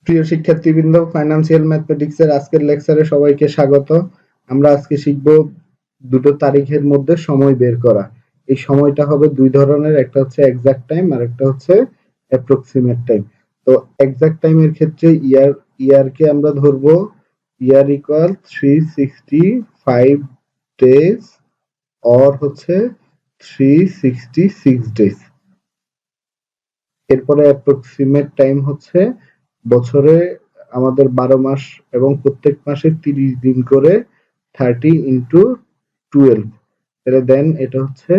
প্রিয় শিক্ষার্থীবৃন্দ, ফাইন্যান্সিয়াল ম্যাথমেটিক্সের আজকের লেকচারে সবাইকে স্বাগত। আমরা আজকে শিখব দুটো তারিখের মধ্যে সময় বের করা। এই সময়টা হবে দুই ধরনের, একটা হচ্ছে এক্সাক্ট টাইম আর একটা হচ্ছে অ্যাপ্রক্সিমেট টাইম। তো এক্সাক্ট টাইমের ক্ষেত্রে ইয়ারকে আমরা ধরবো ইয়ার ইকুয়াল 365 ডেজ অর হচ্ছে 366 ডেজ। এরপরে অ্যাপ্রক্সিমেট টাইম হচ্ছে বছরে আমাদের 12 মাস এবং প্রত্যেক মাসে 30 দিন করে 30 × 12, তাহলে দেন এটা হচ্ছে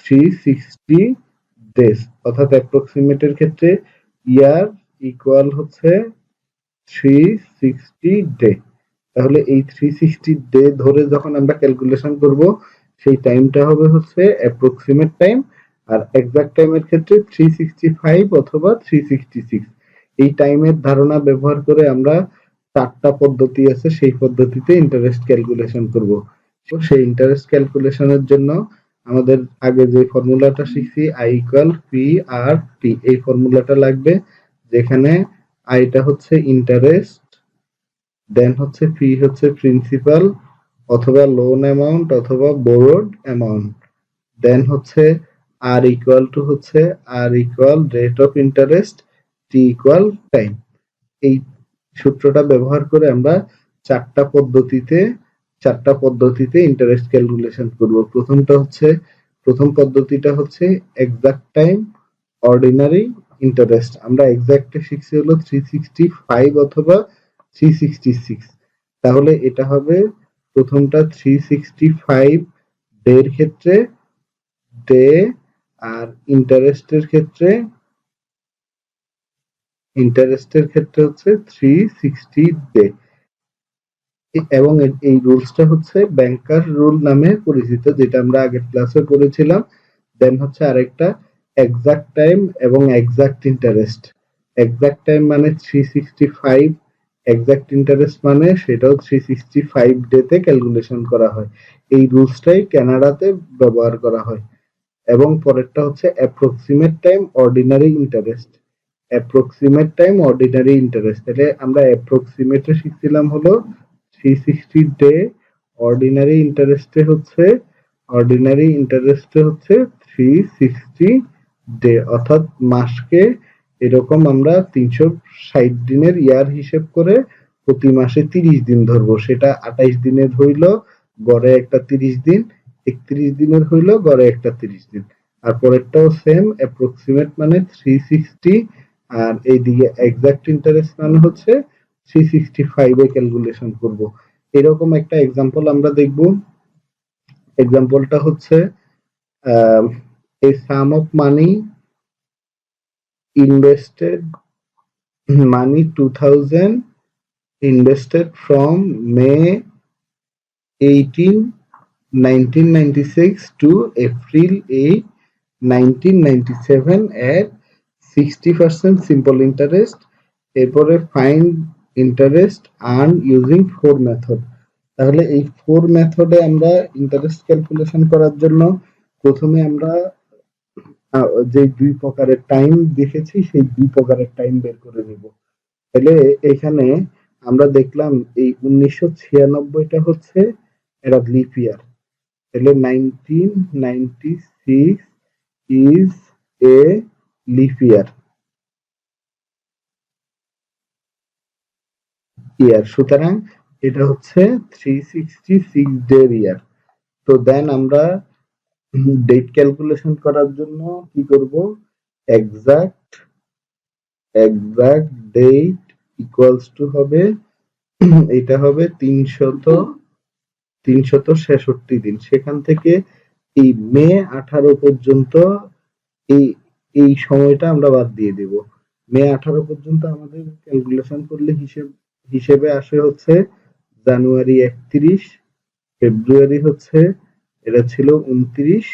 360 ডেজ। অর্থাৎ অ্যাপ্রক্সিমেটের ক্ষেত্রে ইয়ার ইকুয়াল হচ্ছে 360 ডে। তাহলে এই 360 ডে ধরে যখন আমরা ক্যালকুলেশন করব সেই টাইমটা হবে হচ্ছে অ্যাপ্রক্সিমেট টাইম। আর এক্সাক্ট টাইমের ক্ষেত্রে 365 অথবা 366। এই টাইমের ধারণা ব্যবহার করে আমরা 4টা পদ্ধতি আছে, সেই পদ্ধতিতে ইন্টারেস্ট ক্যালকুলেশন করব। তো সেই ইন্টারেস্ট ক্যালকুলেশনের জন্য আমাদের আগে যে ফর্মুলাটা শিখছি আই ইকুয়াল পি আর টি, এই ফর্মুলাটা লাগবে, যেখানে আইটা হচ্ছে ইন্টারেস্ট, দেন হচ্ছে ফি হচ্ছে প্রিন্সিপাল অথবা লোন অ্যামাউন্ট অথবা বোরোড অ্যামাউন্ট, দেন হচ্ছে আর ইকুয়াল টু হচ্ছে R equal rate of interest, T equal time. এই সূত্রটা ব্যবহার করে আমরা চারটা পদ্ধতিতে ইন্টারেস্ট ক্যালকুলেশন করব। প্রথম পদ্ধতিটা হচ্ছে এক্সাক্ট টাইম অর্ডিনারি ইন্টারেস্ট। আমরা এক্সাক্টে শিখছি হলো 365 অথবা 366। তাহলে এটা হবে প্রথমটা 365 ডের ক্ষেত্রে ডে, আর ইন্টারেস্টের ক্ষেত্রে হচ্ছে 360 ডে। এবং এই রুলসটা হচ্ছে ব্যাংকার রুল নামে পরিচিত, যেটা আমরা আগের ক্লাসে পড়েছিলাম। দেন হচ্ছে আরেকটা এক্সাক্ট টাইম এবং এক্সাক্ট ইন্টারেস্ট। এক্সাক্ট টাইম মানে 365, এক্সাক্ট ইন্টারেস্ট মানে সেটাও 365 ডেতে ক্যালকুলেশন করা হয়। এই রুলসটাই কানাডাতে ব্যবহার করা হয়। এবং পরেরটা হচ্ছে approximate time ordinary interest. Approximate time ordinary interest, তাহলে আমরা অ্যাপ্রক্সিমেটে শিখছিলাম হলো 360 ডে, অর্ডিনারি ইন্টারেস্টে হচ্ছে 360 ডে। অর্থাৎ মাসকে এরকম আমরা 360 দিনের ইয়ার হিসেব করে প্রতি মাসে 30 দিন ধরবো। সেটা 28 দিনের হইল গড়ে একটা 30 দিন, 31 দিনের হইল গড়ে একটা 30 দিন। আর পরেরটাও সেম, অ্যাপ্রক্সিমেট মানে 360, আর এইদিকে এক্সাক্ট ইন্টারেস্ট মানে হচ্ছে 365 এ ক্যালকুলেশন করব। এরকম একটা এক্সাম্পল আমরা দেখব। এক্সাম্পলটা হচ্ছে a sum of invested money 2000 invested from May 18, 1996 to April 8, 1997 at 60% simple interest. এরপরে find interest earn using 4 method. তাহলে এই 4 মেথডে আমরা ইন্টারেস্ট ক্যালকুলেশন করার জন্য প্রথমে আমরা যে দুই প্রকারের টাইম দেখেছি সেই দুই প্রকারের টাইম বের করে নিব। তাহলে এখানে আমরা দেখলাম এই 1996টা হচ্ছে এটা লিপ ইয়ার, তাহলে 1996 ইজ এ লিপ ইয়ার। সুতরাং এটা হচ্ছে 366 ডের ইয়ার। তো দেন আমরা ডেট ক্যালকুলেশন করার জন্য কি করব, এক্সাক্ট ডেট ইকুয়ালস টু হবে এটা হবে 366 দিন। সেখান থেকে এই মে 18 পর্যন্ত এই সময়টা আমরা বাদ দিয়ে দেব। মে 18 পর্যন্ত আমাদের ক্যালকুলেশন করলে হিসেবে আসে হচ্ছে জানুয়ারি 31, ফেব্রুয়ারি হচ্ছে এটা ছিল 29,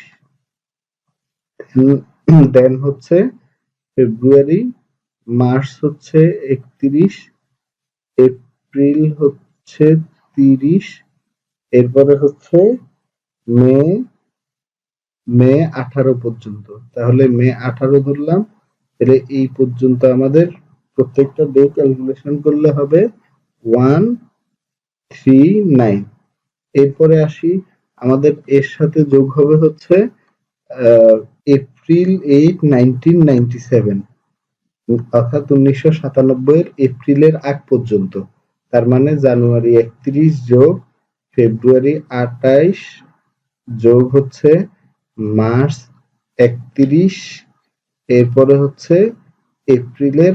দেন হচ্ছে ফেব্রুয়ারি, মার্চ হচ্ছে 31, এপ্রিল হচ্ছে 30, এরপরে হচ্ছে মে 18 পর্যন্ত। তাহলে মে 18 ধরলাম, তাহলে এই পর্যন্ত আমাদের প্রত্যেকটা ডে ক্যালকুলেশন করলে হবে 139। এরপরে আসি, আমাদের এর সাথে যোগ হবে হচ্ছে এপ্রিল 8 1997, অর্থাৎ 1997 এর এপ্রিলের আগ পর্যন্ত। তার মানে জানুয়ারি 31 যোগ ফেব্রুয়ারি 28 যোগ হচ্ছে মার্চ 31, এরপরে হচ্ছে এপ্রিলের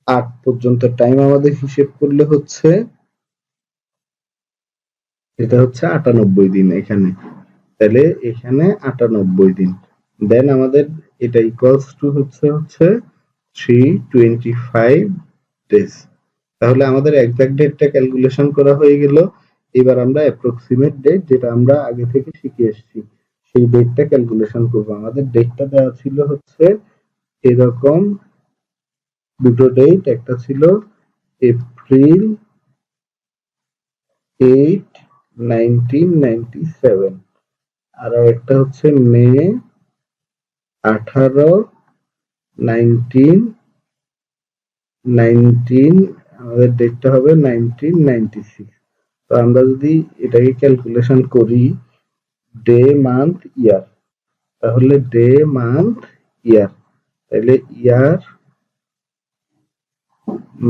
8 পর্যন্ত টাইম আমাদের হিসেব করলে হচ্ছে, এটা হচ্ছে 98 দিন এখানে। তাহলে এখানে 98 দিন। দেন আমাদের এটা ইকুয়ালস টু হচ্ছে 325 ডেজ। তাহলে আমাদের এক্সাক্ট ডেটটা ক্যালকুলেশন করা হয়ে গেল। এবার আমরা অ্যাপ্রক্সিমেট ডেট, যেটা আমরা আগে থেকে শিখে এসেছি, সেই ডেটটা ক্যালকুলেশন করব। আমাদের ডেটটা দেওয়া ছিল হচ্ছে এরকম দুটো ডেট, একটা ছিল এপ্রিল 8 1997, আর একটা হচ্ছে মে 18 19, আমাদের ডেটটা হবে 1996। তো আমরা যদি এটাকে ক্যালকুলেশন করি ডে মান্থ ইয়ার, তাহলে ডে মান্থ ইয়ার, তাহলে ইয়ার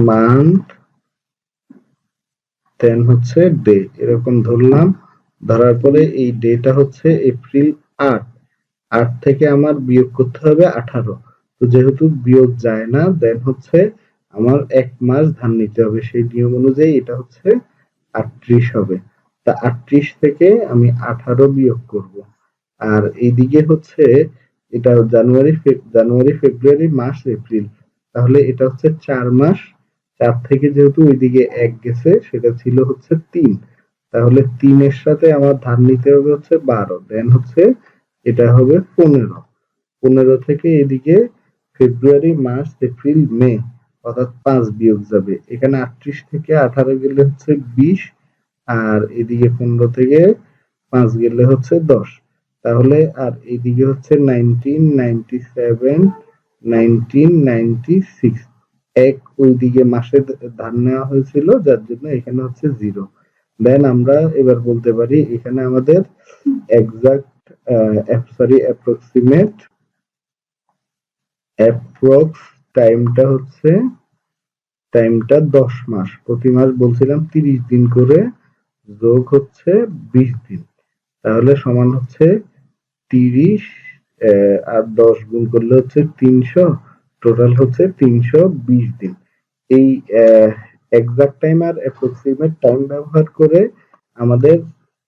মান্থ দেন হচ্ছে ডে, এরকম ধরলাম। ধরার পরে এই ডেটা হচ্ছে এপ্রিল 8, 8 থেকে আমার বিয়োগ করতে হবে 18। তো যেহেতু বিয়োগ যায় না, দেন হচ্ছে আমার 1 মাস ধার নিতে হবে, সেই নিয়ম অনুযায়ী এটা হচ্ছে 38 হবে। তা 38 থেকে আমি 18 বিয়োগ করব। আর এইদিকে হচ্ছে এটা জানুয়ারি ফেব্রুয়ারি মার্চ এপ্রিল, তাহলে এটা হচ্ছে 4 মাস। 4 থেকে যেহেতু ওইদিকে 1 গেছে, সেটা ছিল হচ্ছে 3, তাহলে 3 এর সাথে আমার ধার নিতে হবে হচ্ছে 12, দেন হচ্ছে এটা হবে 15। 15 থেকে এদিকে ফেব্রুয়ারি মার্চ এপ্রিল মে, অর্থাৎ 5 বিয়োগ যাবে। এখানে 38 থেকে 18 গেলে হচ্ছে 20, আর এদিকে 15 থেকে 5 গেলে হচ্ছে 10। তাহলে আর এইদিকে হচ্ছে 1997 1996, এক ওইদিকে মাসে ধার নেওয়া হয়েছিল, যার জন্য এখানে হচ্ছে 0। দেন আমরা এবার বলতে পারি এখানে আমাদের এক্সাক্ট অ্যাপ্রক্সিমেট অ্যাপ্রক্স টাইমটা 10 মাস। প্রতি মাস বলছিলাম 30 দিন করে, যোগ হচ্ছে 20 দিন, তাহলে সমান হচ্ছে 30 আর 10 গুণ করলে হচ্ছে 300, টোটাল হচ্ছে 320 দিন। এই এক্সাক্ট টাইম আর অ্যাপ্রক্সিমেট টাইম ব্যবহার করে আমাদের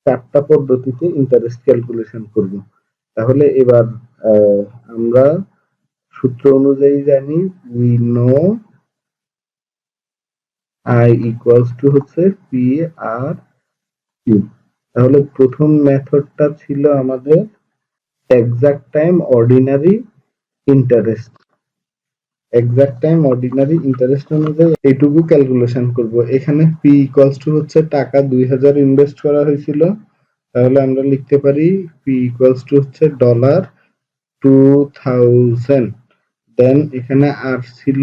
4টা পদ্ধতিতে ইন্টারেস্ট ক্যালকুলেশন করব। তাহলে এবার আমরা সূত্র অনুযায়ী জানি we know I equals to হচ্ছে পি আর কিউ। তাহলে প্রথম মেথডটা ছিল আমাদের exact time ordinary interest. Exact time ordinary interest অনুযায়ী এইটুকু ক্যালকুলেশন করব। এখানে পি ইকুয়ালস টু হচ্ছে টাকা 2000 ইনভেস্ট করা হয়েছিল, তাহলে আমরা লিখতে পারি পি ইকুয়ালস টু হচ্ছে ডলার 2000। দেন এখানে আর ছিল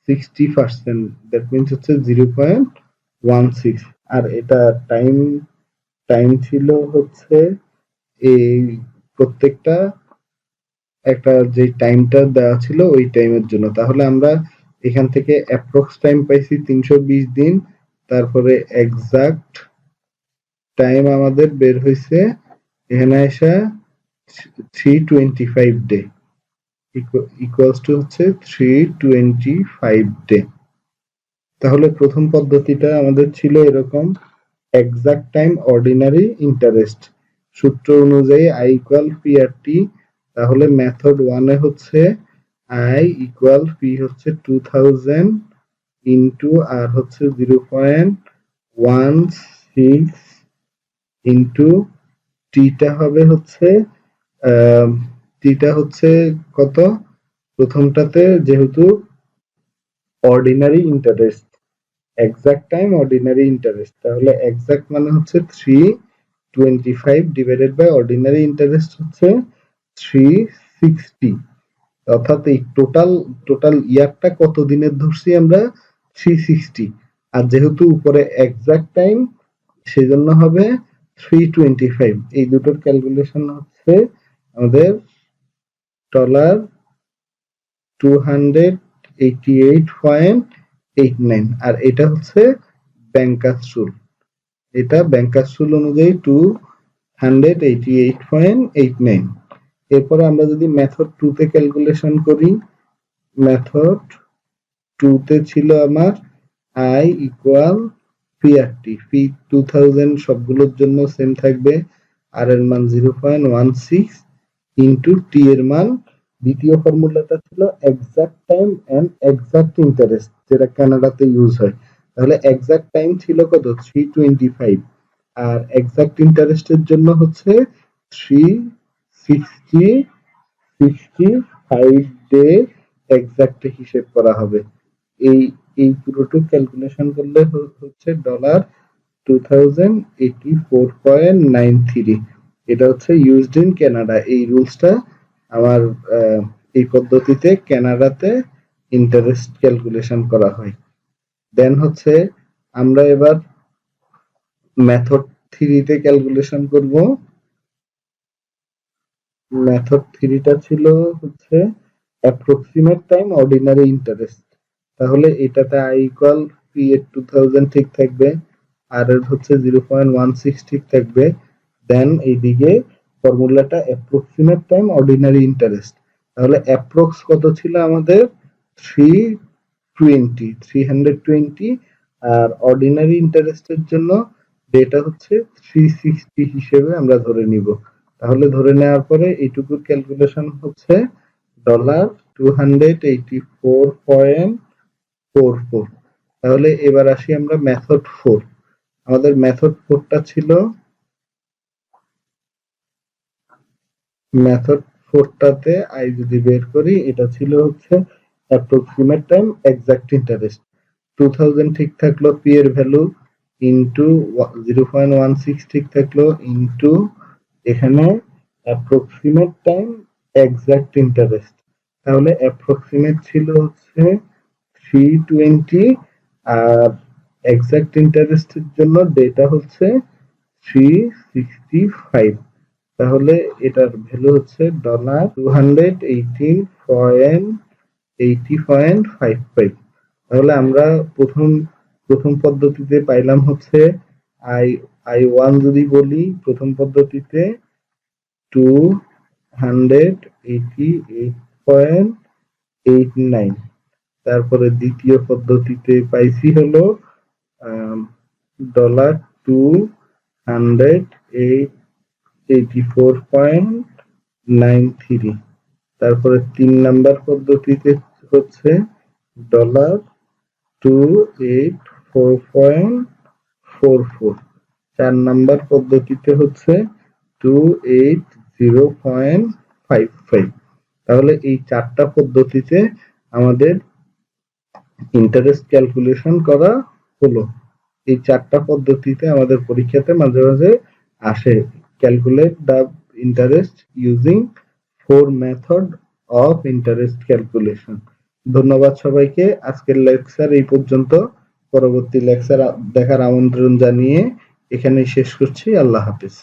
60%, দ্যাট মিনস হচ্ছে 0.16। আর এটা টাইম ছিল হচ্ছে এই প্রত্যেকটা একটা যে টাইমটা দেওয়া ছিল ওই টাইমের জন্য। তাহলে আমরা এখান থেকে অ্যাপ্রক্স টাইম পাইছি 320 দিন, তারপরে এক্সাক্ট টাইম আমাদের বের হয়েছে এখানে আসা 325 ডে, ইকুয়ালস টু হচ্ছে 325 ডে। তাহলে প্রথম পদ্ধতিটা আমাদের ছিল এরকম, এক্সাক্ট টাইম অর্ডিনারি ইন্টারেস্ট, সূত্র অনুযায়ী আই ইকুয়াল পি আর টি। তাহলে মেথড 1 এ হচ্ছে আই ইকুয়াল পি হচ্ছে 2000 ইন্টু আর হচ্ছে 0.16 ইন্টু টিটা হবে হচ্ছে টিটা হচ্ছে কত, প্রথমটাতে যেহেতু ordinary interest, exact time ordinary interest, তাহলে এক্সাক্ট মানে হচ্ছে 325 ডিভাইডেড বাই অর্ডিনারি ইন্টারেস্ট হচ্ছে 360, অর্থাৎ এই টোটাল ইয়ারটা কত দিনের ধরছি আমরা 360, আর যেহেতু উপরে এক্সাক্ট টাইম সেজন্য হবে 325। এই দুটোর ক্যালকুলেশন হচ্ছে আমাদের $288.89, আর এটা হচ্ছে ব্যাংকার্স রুল। এটা ব্যাংকার্স রুল অনুযায়ী 288.89। এরপরে আমরা যদি মেথড 2 তে ক্যালকুলেশন করি, মেথড 2 তে ছিল আমার I ইকুয়াল PRT, ফি 2000 সবগুলোর জন্য সেম থাকবে, আর এর মান 0.16 ইন্টু টি এর মান, দ্বিতীয় ফর্মুলাটা ছিল exact time and exact interest, যেটা কানাডাতে ইউজ হয়। তাহলে এক্সাক্ট টাইম ছিল কত 325, আর এক্সাক্ট ইন্টারেস্টের জন্য হচ্ছে 365 ডে এক্সাক্ট হিসেব করা হবে। এই এই পুরোটুক ক্যালকুলেশন করলে হচ্ছে $2084.93। এটা হচ্ছে ইউজড ইন কানাডা। এই রুলসটা আমার এই পদ্ধতিতে কানাডাতে ইন্টারেস্ট ক্যালকুলেশন করা হয়। দেন হচ্ছে আমরা এবার মেথড 3 তে ক্যালকুলেশন করব। মেথড 3 টা ছিল হচ্ছে অ্যাপ্রক্সিমেট টাইম অর্ডিনারি ইন্টারেস্ট। তাহলে এটাতে I ইকুয়াল পি এর 2000 ঠিক থাকবে, আর এর হচ্ছে 0.16 ঠিক থাকবে। দেন এইদিকে ফর্মুলাটা অ্যাপ্রক্সিমেট টাইম অর্ডিনারি ইন্টারেস্ট। তাহলে অ্যাপ্রক্স কত ছিল আমাদের 320, আর অর্ডিনারি ইন্টারেস্টের জন্য ডেটা হচ্ছে 360 হিসেবে আমরা ধরে নিব। তাহলে ধরে নেওয়ার পরে এইটুকু ক্যালকুলেশন হচ্ছে $284.44। তাহলে এবার আসি আমরা মেথড 4। আমাদের মেথড 4টা ছিল, মেথড 4টাতে আই যদি বের করি, এটা ছিল হচ্ছে অ্যাপ্রক্সিমেট টাইম এক্সাক্ট ইন্টারেস্ট। 2000 ঠিক থাকলো পি এর ভ্যালু, ইন্টু 0.16 ঠিক থাকলো, ইন্টু এখানে অ্যাপ্রক্সিমেট টাইম এক্সাক্ট ইন্টারেস্ট। তাহলে অ্যাপ্রক্সিমেট ছিল হচ্ছে 320, আর এক্সাক্ট ইন্টারেস্টের জন্য ডেটা হচ্ছে 365। তাহলে এটার ভ্যালু হচ্ছে $218.80.55। তাহলে আমরা প্রথম পদ্ধতিতে পাইলাম হচ্ছে I1 যদি বলি, প্রথম পদ্ধতিতে 288.89, তারপরে দ্বিতীয় পদ্ধতিতে পাইছি হলো $284.93, তারপরে 3 নাম্বার পদ্ধতিতে হচ্ছে $284.44, 4 নাম্বার পদ্ধতিতে হচ্ছে $280.55। তাহলে এই 4টা পদ্ধতিতে আমাদের ইন্টারেস্ট ক্যালকুলেশন করা হলো। এই 4টা পদ্ধতিতে আমাদের পরীক্ষাতে মাঝে মাঝে আসে, calculate the interest using 4 method of interest calculation. ধন্যবাদ সবাইকে। আজকের লেকচার এই পর্যন্ত। পরবর্তী লেকচার দেখার আমন্ত্রণ জানিয়ে এখানেই শেষ করছি। আল্লাহ হাফেজ।